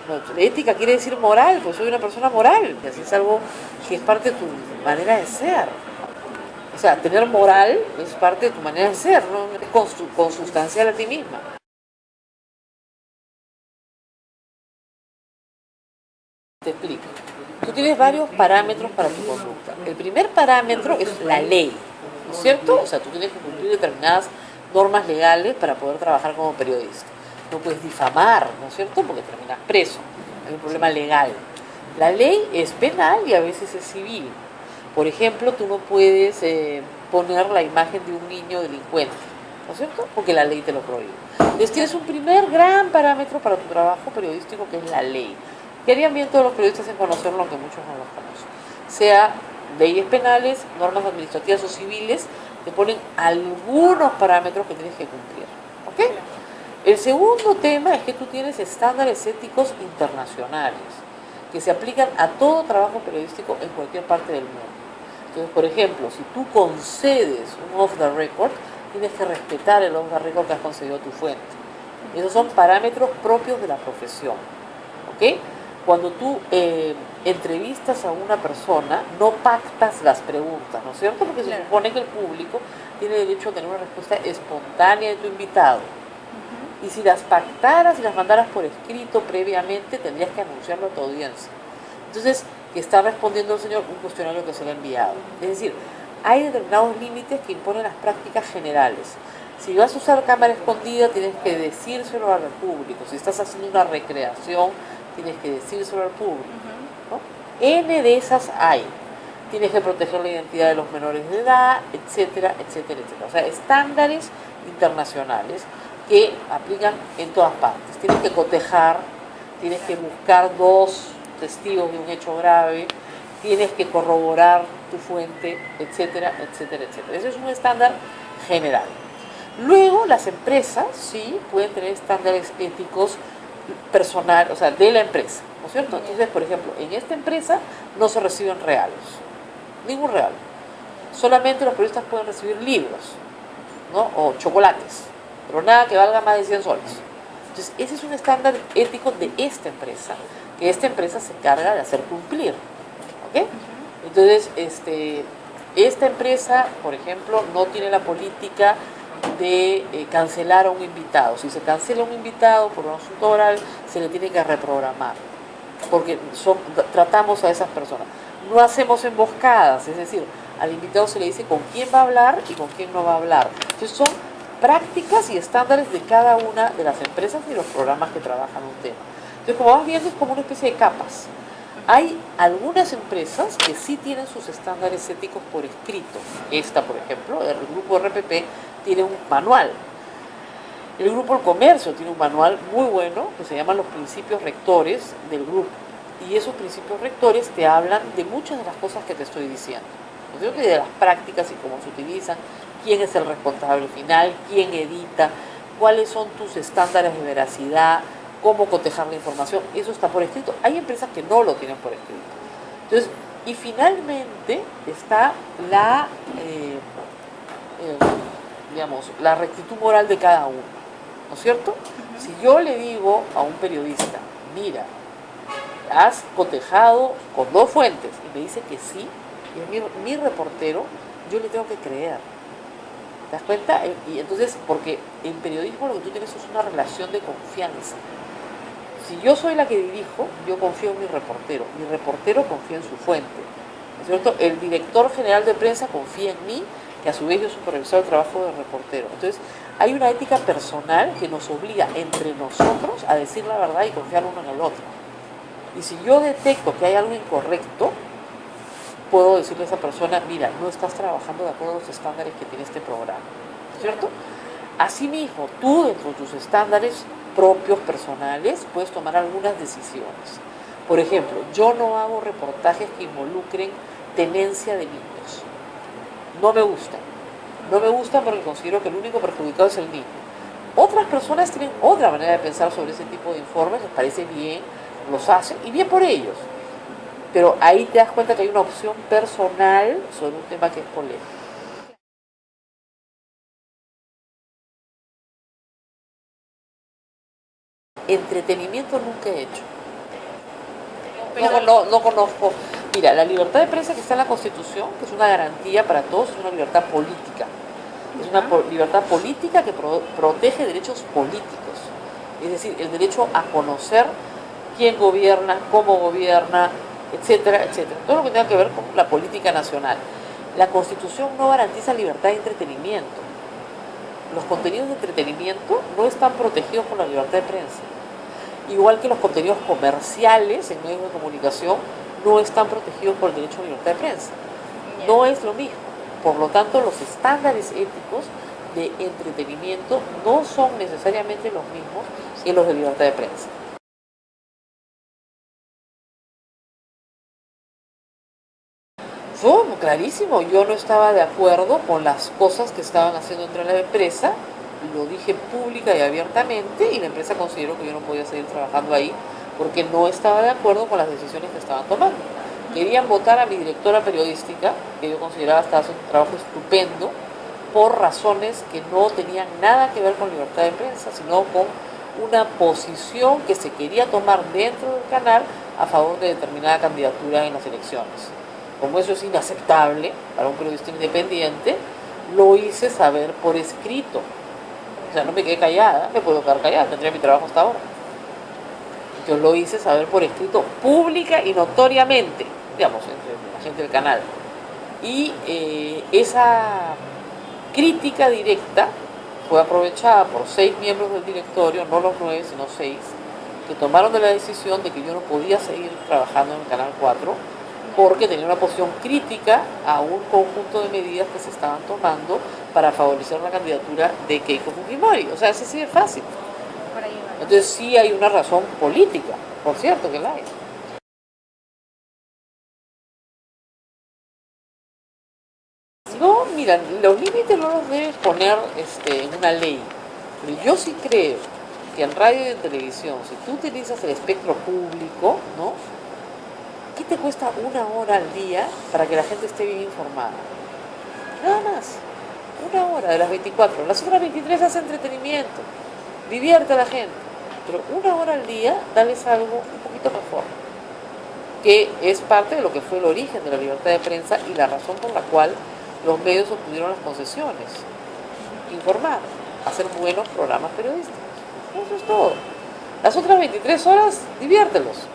No, ética quiere decir moral, pues soy una persona moral, y así es algo que es parte de tu manera de ser. O sea, tener moral es parte de tu manera de ser, no es consustancial a ti misma. Te explico. Tú tienes varios parámetros para tu conducta. El primer parámetro es la ley, ¿no es cierto? O sea, tú tienes que cumplir determinadas normas legales para poder trabajar como periodista. No puedes difamar, ¿no es cierto? Porque terminas preso. Hay un problema legal. La ley es penal y a veces es civil. Por ejemplo, tú no puedes poner la imagen de un niño delincuente, ¿no es cierto? Porque la ley te lo prohíbe. Entonces tienes un primer gran parámetro para tu trabajo periodístico que es la ley. Y harían bien todos los periodistas en conocerlo, aunque muchos no los conocen. Sea leyes penales, normas administrativas o civiles, te ponen algunos parámetros que tienes que cumplir. ¿Ok? El segundo tema es que tú tienes estándares éticos internacionales que se aplican a todo trabajo periodístico en cualquier parte del mundo. Entonces, por ejemplo, si tú concedes un off the record, tienes que respetar el off the record que has concedido a tu fuente. Esos son parámetros propios de la profesión. ¿Ok? Cuando tú entrevistas a una persona, no pactas las preguntas, ¿no es cierto? Porque se supone que el público tiene derecho a tener una respuesta espontánea de tu invitado. Y si las pactaras y las mandaras por escrito previamente, tendrías que anunciarlo a tu audiencia. Entonces, que está respondiendo el señor un cuestionario que se le ha enviado. Es decir, hay determinados límites que imponen las prácticas generales. Si vas a usar cámara escondida, tienes que decírselo al público. Si estás haciendo una recreación, tienes que decírselo al público, ¿no? N de esas hay. Tienes que proteger la identidad de los menores de edad, etcétera, etcétera, etcétera. O sea, estándares internacionales que aplican en todas partes. Tienes que cotejar, tienes que buscar dos testigos de un hecho grave, tienes que corroborar tu fuente, etcétera, etcétera, etcétera. Ese es un estándar general. Luego, las empresas sí pueden tener estándares éticos personal, o sea, de la empresa, ¿no es cierto? Entonces, por ejemplo, en esta empresa no se reciben regalos, ningún regalo. Solamente los periodistas pueden recibir libros, ¿no? O chocolates, pero nada que valga más de 100 soles. Entonces, ese es un estándar ético de esta empresa, que esta empresa se encarga de hacer cumplir, ¿ok? Entonces, esta empresa, por ejemplo, no tiene la política de cancelar a un invitado. Si se cancela un invitado por un asunto oral, se le tiene que reprogramar, porque tratamos a esas personas. No hacemos emboscadas, es decir, al invitado se le dice con quién va a hablar y con quién no va a hablar. Entonces son prácticas y estándares de cada una de las empresas y los programas que trabajan un tema. Entonces, como vas viendo, es como una especie de capas. Hay algunas empresas que sí tienen sus estándares éticos por escrito. Esta, por ejemplo, el grupo RPP, tiene un manual. El grupo El Comercio tiene un manual muy bueno que se llama Los Principios Rectores del grupo. Y esos principios rectores te hablan de muchas de las cosas que te estoy diciendo. Yo creo que de las prácticas y cómo se utilizan, quién es el responsable final, quién edita, cuáles son tus estándares de veracidad, cómo cotejar la información, eso está por escrito. Hay empresas que no lo tienen por escrito. Entonces, y finalmente está digamos, la rectitud moral de cada uno, ¿no es cierto? Si yo le digo a un periodista, mira, has cotejado con dos fuentes y me dice que sí, y es mi reportero, yo le tengo que creer. ¿Te das cuenta? Y entonces, porque en periodismo lo que tú tienes es una relación de confianza. Si yo soy la que dirijo, yo confío en mi reportero confía en su fuente, ¿no es cierto? El director general de prensa confía en mí, que a su vez yo supervisor el trabajo del reportero. Entonces, hay una ética personal que nos obliga entre nosotros a decir la verdad y confiar uno en el otro. Y si yo detecto que hay algo incorrecto, puedo decirle a esa persona, mira, no estás trabajando de acuerdo a los estándares que tiene este programa, ¿cierto? Asimismo, tú dentro de tus estándares propios, personales, puedes tomar algunas decisiones. Por ejemplo, yo no hago reportajes que involucren tenencia de niños. No me gustan. No me gustan porque considero que el único perjudicado es el niño. Otras personas tienen otra manera de pensar sobre ese tipo de informes, les parece bien, los hacen, y bien por ellos. Pero ahí te das cuenta que hay una opción personal sobre un tema que es polémico. Entretenimiento nunca he hecho. No conozco. Mira, la libertad de prensa que está en la Constitución, que es una garantía para todos, es una libertad política. Es una libertad política que protege derechos políticos. Es decir, el derecho a conocer quién gobierna, cómo gobierna, etcétera, etcétera. Todo lo que tenga que ver con la política nacional. La Constitución no garantiza libertad de entretenimiento. Los contenidos de entretenimiento no están protegidos por la libertad de prensa. Igual que los contenidos comerciales en medios de comunicación no están protegidos por el derecho a la libertad de prensa. No es lo mismo. Por lo tanto, los estándares éticos de entretenimiento no son necesariamente los mismos que los de libertad de prensa. Fue clarísimo, yo no estaba de acuerdo con las cosas que estaban haciendo dentro de la empresa, lo dije pública y abiertamente, y la empresa consideró que yo no podía seguir trabajando ahí porque no estaba de acuerdo con las decisiones que estaban tomando. Querían votar a mi directora periodística, que yo consideraba estaba haciendo un trabajo estupendo, por razones que no tenían nada que ver con libertad de prensa, sino con una posición que se quería tomar dentro del canal a favor de determinada candidatura en las elecciones. Como eso es inaceptable para un periodista independiente, lo hice saber por escrito. O sea, no me quedé callada, me puedo quedar callada, tendría mi trabajo hasta ahora. Yo lo hice saber por escrito, pública y notoriamente, digamos, entre la gente del canal. Y esa crítica directa fue aprovechada por 6 miembros del directorio, no los 9, sino 6, que tomaron la decisión de que yo no podía seguir trabajando en el Canal 4 porque tenía una posición crítica a un conjunto de medidas que se estaban tomando para favorecer la candidatura de Keiko Fujimori. O sea, es así de fácil. Entonces sí hay una razón política, por cierto que la hay. No, mira, los límites no los debes poner en una ley. Pero yo sí creo que en radio y en televisión, si tú utilizas el espectro público, ¿no? ¿Qué te cuesta 1 hora al día para que la gente esté bien informada? Nada más. 1 hora de las 24. Las otras 23 hace entretenimiento. Divierte a la gente. Pero 1 hora al día, dales algo un poquito mejor. Que es parte de lo que fue el origen de la libertad de prensa y la razón por la cual los medios obtuvieron las concesiones. Informar, hacer buenos programas periodísticos. Eso es todo. Las otras 23 horas, diviértelos.